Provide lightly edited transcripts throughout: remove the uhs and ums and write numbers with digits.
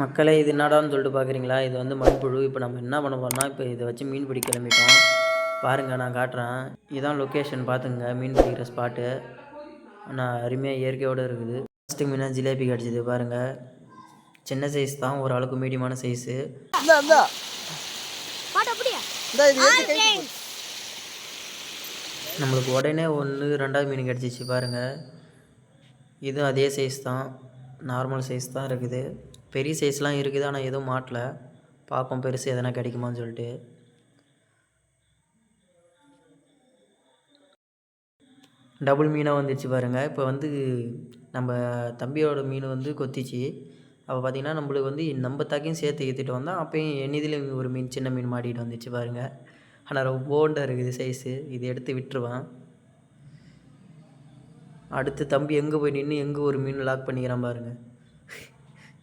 மக்களே இது என்னடான்னு சொல்லிட்டு பார்க்குறீங்களா? இது வந்து மண்புழு. இப்போ நம்ம என்ன பண்ண போறோம்னா, இப்போ இதை வச்சு மீன் பிடிக்க கிளம்பிட்டோம். பாருங்கள், நான் காட்டுறேன். இதான் லொக்கேஷன் பார்த்துங்க, மீன் பிடிக்கிற ஸ்பாட்டு. ஆனால் அருமையாக இயற்கையோடு இருக்குது. ஃபஸ்ட்டு மீனாக ஜிலேபி கிடச்சிது பாருங்கள். சின்ன சைஸ் தான், ஒரு அளவுக்கு மீடியமான சைஸு. நம்மளுக்கு உடனே 1 2வது மீன் கிடச்சிச்சு பாருங்கள். இதுவும் அதே சைஸ் தான், நார்மல் சைஸ் தான் இருக்குது. பெரிய சைஸ்லாம் இருக்குது, ஆனால் எதுவும் மாட்டலை. பார்ப்போம் பெருசு எதனா கிடைக்குமான்னு சொல்லிட்டு. டபுள் மீனாக வந்துடுச்சு பாருங்கள். இப்போ வந்து நம்ம தம்பியோட மீன் வந்து கொத்திச்சு. அப்போ பார்த்திங்கன்னா நம்மளுக்கு வந்து நம்ம தாக்கையும் சேர்த்து ஏற்றிட்டு வந்தால் அப்போயும் என்னிதில் ஒரு மீன் சின்ன மீன் மாட்டிகிட்டு வந்துச்சு பாருங்கள். ஆனால் ரொம்ப போண்டாக இருக்குது சைஸு. இது எடுத்து விட்டுருவான். அடுத்து தம்பி எங்கே போய் நின்று எங்கே ஒரு மீன் லாக் பண்ணிக்கிறான் பாருங்கள்.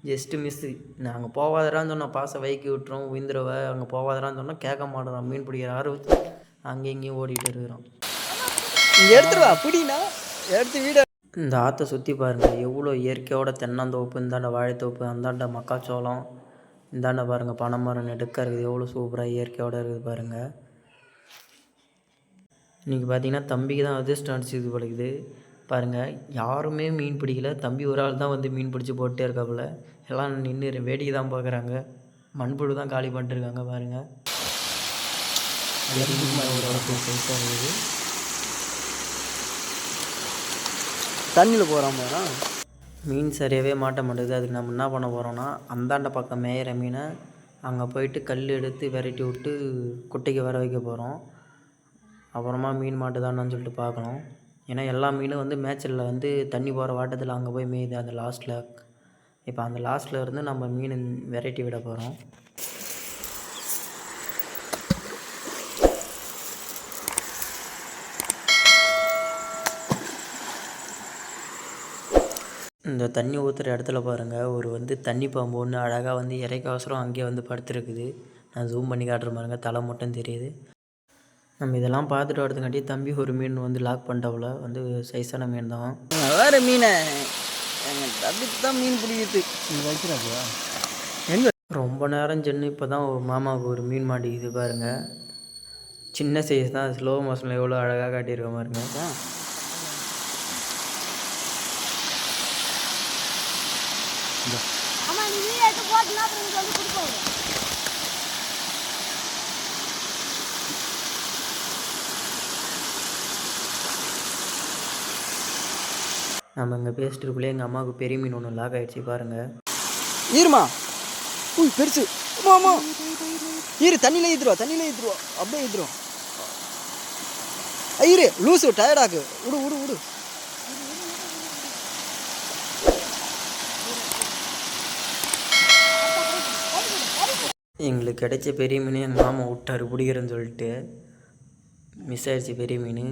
Just miss. நாங்கள் போவாதரான்னு சொன்னால் பாசை வைக்கி விட்டுறோம் உயிந்துருவ. அங்கே போவாதரான்னு சொன்னால் கேட்க மாட்டேறான். மீன் பிடிக்கிற ஆர்வத்து அங்கேயும் இங்கேயும் ஓடிட்டு இருக்கிறான். எடுத்துருவா அப்படின்னா எடுத்து வீடு. இந்த ஆற்றை சுற்றி பாருங்கள், எவ்வளோ இயற்கையோட தென்னந்தோப்பு, இந்தாண்ட வாழைத்தோப்பு, அந்தாண்ட மக்காச்சோளம், இந்தாண்ட பாருங்கள் பனைமரம் நெடுக்க இருக்குது. எவ்வளோ சூப்பராக இயற்கையோடு இருக்குது பாருங்கள். இன்றைக்கி பார்த்தீங்கன்னா தம்பிக்கு தான் அதிர்ஷ்டம் அடிச்சுது பழகுது பாருங்கள். யாருமே மீன் பிடிக்கல, தம்பி ஒரு ஆள் தான் வந்து மீன் பிடிச்சி போட்டே இருக்காப்புல. எல்லாம் நின்று வேடிக்கை தான் பார்க்குறாங்க. மண்புழு தான் காலி பண்ணிட்டுருக்காங்க பாருங்கள். ஓரளவுக்கு சைஸாக இருக்குது. தண்ணியில் போகிறாம மீன் சரியாகவே மாட்ட மாட்டேங்குது. அதுக்கு நம்ம என்ன பண்ண போகிறோம்னா, அந்தாண்ட பக்கம் மேயிற மீனை அங்கே போயிட்டு கல் எடுத்து விரட்டி விட்டு குட்டைக்கு வர வைக்க போகிறோம். அப்புறமா மீன் மாட்டுதான்னு சொல்லிட்டு பார்க்கணும். ஏன்னா எல்லா மீனும் வந்து மேய்ச்சலில் வந்து தண்ணி போகிற வாட்டத்தில் அங்கே போய் மேயுது அந்த லாஸ்ட்டில். இப்போ அந்த லாஸ்ட்டில் இருந்து நம்ம மீன் விரட்டி விட போகிறோம். இந்த தண்ணி ஊற்றுற இடத்துல பாருங்கள், ஒரு வந்து தண்ணி பாம்பு ஒன்று அழகாக வந்து இறைக்க அவசரம் அங்கேயே வந்து படுத்துருக்குது. நான் ஜூம் பண்ணி காட்டுற பாருங்க, தலை மட்டும் தெரியுது. நம்ம இதெல்லாம் பார்த்துட்டு வரதுக்காட்டி தம்பி ஒரு மீன் வந்து லாக் பண்ணிட்டவுல, வந்து சைஸான மீன் தான். வேறு மீனை எங்கள் தம்பி தான் மீன் பிடிக்குது. வைக்கிறாங்க எங்கே ரொம்ப நேரம் சென்று இப்போ தான் மாமாவுக்கு ஒரு மீன் மாட்டிக்குது பாருங்கள். சின்ன சைஸ் தான், ஸ்லோ மோஷனில் எவ்வளோ அழகாக காட்டியிருக்க பாருங்க. நம்ம இங்கே பேசிட்டுருக்குள்ளே எங்கள் அம்மாவுக்கு பெரிய மீன் ஒன்று லாக் ஆகிடுச்சு பாருங்கள். ஈருமா பெருசு ஆமா ஈரு தண்ணியில் ஏற்றுருவா அப்படியே ஏற்றுருவா. ஈரு லூசு டயர்டாக்கு விடு விடு விடு. எங்களுக்கு கிடைச்ச பெரிய மீன் எங்கள் மாமா விட்டார் பிடிக்கிறேன்னு சொல்லிட்டு. மிஸ் ஆகிடுச்சு பெரிய மீன்.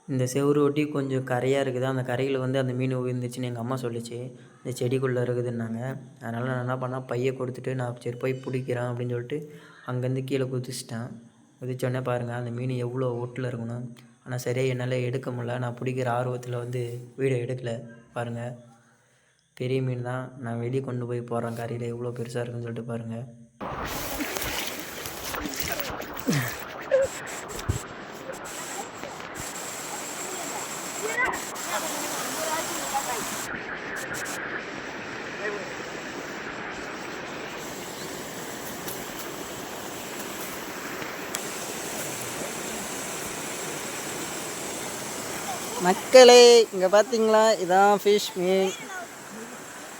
இந்த செவுறு ஒட்டி கொஞ்சம் கரையாக இருக்குது, அந்த கரையில் வந்து அந்த மீன் விழுந்துச்சுன்னு எங்கள் அம்மா சொல்லிச்சு. இந்த செடிக்குள்ளே இருக்குதுன்னாங்க. அதனால் நான் என்ன பண்ணேன், பையை கொடுத்துட்டு நான் சரி போய் பிடிக்கிறேன் அப்படின்னு சொல்லிட்டு அங்கேருந்து கீழே குதிச்சிட்டேன். குதிச்சோடனே பாருங்கள் அந்த மீன் எவ்வளோ ஒட்டில் இருக்கணும். ஆனால் சரியாக என்னால் எடுக்க முடியல. நான் பிடிக்கிற ஆர்வத்தில் வந்து வீடியோ எடுக்கலை பாருங்கள். பெரிய மீன் தான். நான் வெளியே கொண்டு போய் போடுறேன் கரையில், எவ்வளோ பெருசாக இருக்குன்னு சொல்லிட்டு பாருங்கள். மக்களே இங்கே பார்த்தீங்களா, இதான் ஃபிஷ் மீன்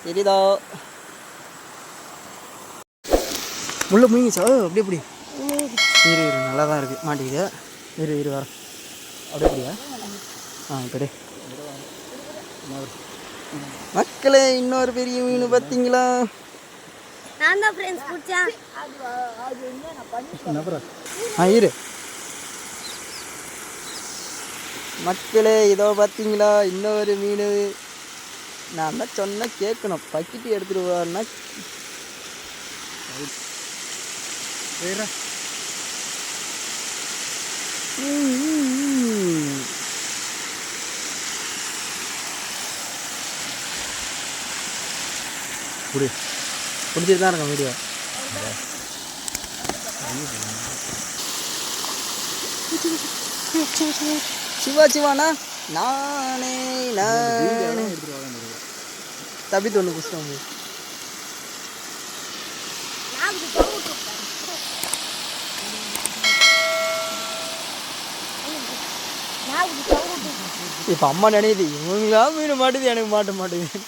தெரியுதா? முள்ள மீன்ச்சா அப்படி அப்படி இரு நல்லா தான் இருக்குது மாட்டிக்கிது. இரு வர அப்படி அப்படியா? இப்படி மக்களே இன்னொரு பெரிய மீன் பார்த்தீங்களா? இரு மக்களே இதோ பார்த்தீங்களா இன்னொரு மீன். நான் தான் சொன்னால் கேட்கணும், பக்கிட்டு எடுத்துகிட்டு வரனா. பிடிச்சிட்டு தான் இருக்கேன் வீடியோ. சிவானா நானே நானே தப்பித்து ஒன்று புஸ்தகம் இப்போ அம்மா நினைக்குது இவங்களா மீன் மாட்டுது எனக்கு மாட்ட மாட்டேங்குது.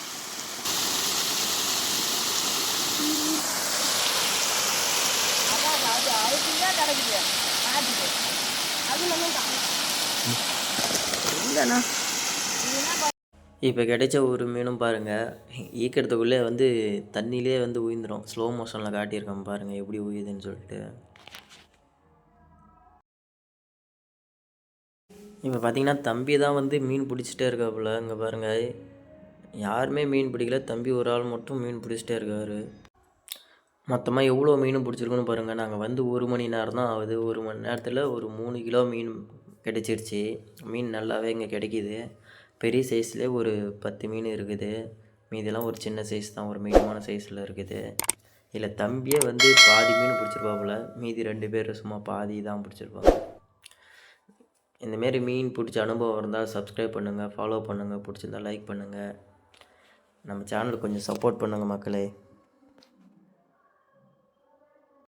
இல்லைண்ணா இப்போ கிடைச்ச ஒரு மீனும் பாருங்கள், ஈக்கிறதுக்குள்ளே வந்து தண்ணியிலே வந்து உயிர்ந்துடும். ஸ்லோ மோஷனில் காட்டியிருக்கோம் பாருங்கள் எப்படி உயுதுன்னு சொல்லிட்டு. இப்போ பார்த்தீங்கன்னா தம்பி தான் வந்து மீன் பிடிச்சிட்டே இருக்காப்புல. இங்கே பாருங்கள், யாருமே மீன் பிடிக்கல, தம்பி ஒரு ஆள் மட்டும் மீன் பிடிச்சிட்டே இருக்கார். மொத்தமாக எவ்வளோ மீன் பிடிச்சிருக்குன்னு பாருங்கள். நாங்கள் வந்து 1 மணி நேரம் தான் ஆகுது. 1 மணி நேரத்தில் ஒரு 3 கிலோ மீன் கிடைச்சிருச்சு. மீன் நல்லாவே இங்கே கிடைக்கிது. பெரிய சைஸ்லேயே ஒரு 10 மீன் இருக்குது. மீதெல்லாம் ஒரு சின்ன சைஸ் தான், ஒரு மீடியமான சைஸில் இருக்குது. இதில் தம்பியே வந்து பாதி மீன் பிடிச்சிருப்பாப்புல, மீதி 2 பேர் சும்மா பாதி தான் பிடிச்சிருப்பாங்க. இந்தமாரி மீன் பிடிச்ச அனுபவம் இருந்தால் சப்ஸ்கிரைப் பண்ணுங்கள், ஃபாலோ பண்ணுங்கள், பிடிச்சிருந்தால் லைக் பண்ணுங்கள். நம்ம சேனலுக்கு கொஞ்சம் சப்போர்ட் பண்ணுங்கள் மக்களே.